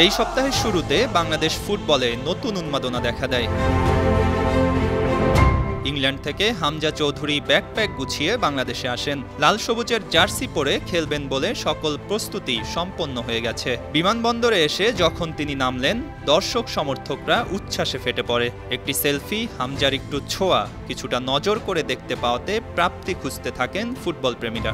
এই সপ্তাহের শুরুতে বাংলাদেশ ফুটবলে নতুন উন্মাদনা দেখা দেয়। ইংল্যান্ড থেকে হামজা চৌধুরী ব্যাকপ্যাক গুছিয়ে বাংলাদেশে আসেন। লাল সবুজের জার্সি পরে খেলবেন বলে সকল প্রস্তুতি সম্পন্ন হয়ে গেছে। বিমানবন্দরে এসে যখন তিনি নামলেন, দর্শক সমর্থকরা উচ্ছ্বাসে ফেটে পড়ে। একটি সেলফি, হামজার একটু ছোঁয়া, কিছুটা নজর করে দেখতে পাওয়াতে প্রাপ্তি খুঁজতে থাকেন ফুটবল প্রেমীরা।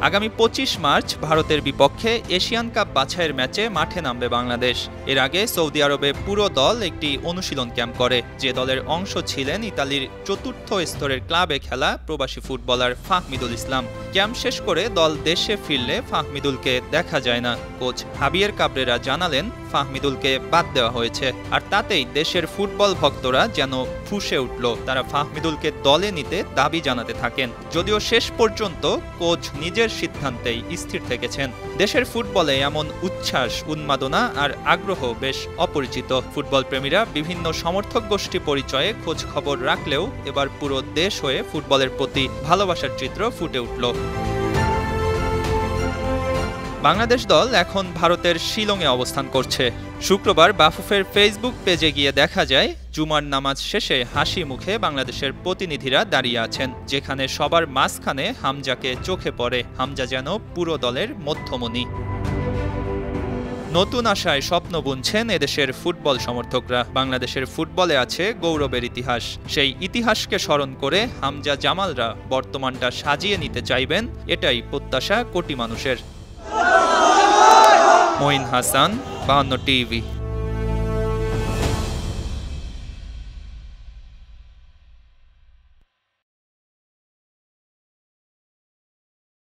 আগামী 25 মার্চ ভারতের বিপক্ষে এশিয়ান কাপ বাছাইয়ের ম্যাচে মাঠে নামবে বাংলাদেশ। এর আগে সৌদি আরবে পুরো দল একটি অনুশীলন ক্যাম্প করে, যে দলের অংশ ছিলেন ইতালির চতুর্থ স্তরের ক্লাবে খেলা প্রবাসী ফুটবলার ফাহমিদুল ইসলাম। ক্যাম্প শেষ করে দল দেশে ফিরলে ফাহমিদুলকে দেখা যায় না। কোচ হাবিয়ের কাবরেরা জানালেন ফাহমিদুলকে বাদ দেওয়া হয়েছে, আর তাতেই দেশের ফুটবল ভক্তরা যেন ফুঁসে উঠল। তারা ফাহমিদুলকে দলে নিতে দাবি জানাতে থাকেন, যদিও শেষ পর্যন্ত কোচ নিজের সিদ্ধান্তেই স্থির থেকেছেন। দেশের ফুটবলে এমন উচ্ছ্বাস, উন্মাদনা আর আগ্রহ বেশ অপরিচিত। ফুটবল প্রেমীরা বিভিন্ন সমর্থক গোষ্ঠী পরিচয়ে খোঁজ খবর রাখলেও এবার পুরো দেশ হয়ে ফুটবলের প্রতি ভালোবাসার চিত্র ফুটে উঠল। বাংলাদেশ দল এখন ভারতের শিলংয়ে অবস্থান করছে। শুক্রবার বাফুফের ফেসবুক পেজে গিয়ে দেখা যায়, জুমার নামাজ শেষে হাসি মুখে বাংলাদেশের প্রতিনিধিরা দাঁড়িয়ে আছেন, যেখানে সবার মাঝখানে হামজাকে চোখে পড়ে। হামজা যেন পুরো দলের মধ্যমণি। নতুন আশায় স্বপ্ন বুনছেন এদেশের ফুটবল সমর্থকরা। বাংলাদেশের ফুটবলে আছে গৌরবের ইতিহাস। সেই ইতিহাসকে স্মরণ করে হামজা জামালরা বর্তমানটা সাজিয়ে নিতে চাইবেন, এটাই প্রত্যাশা কোটি মানুষের। মঈন হাসান, 52 টিভি।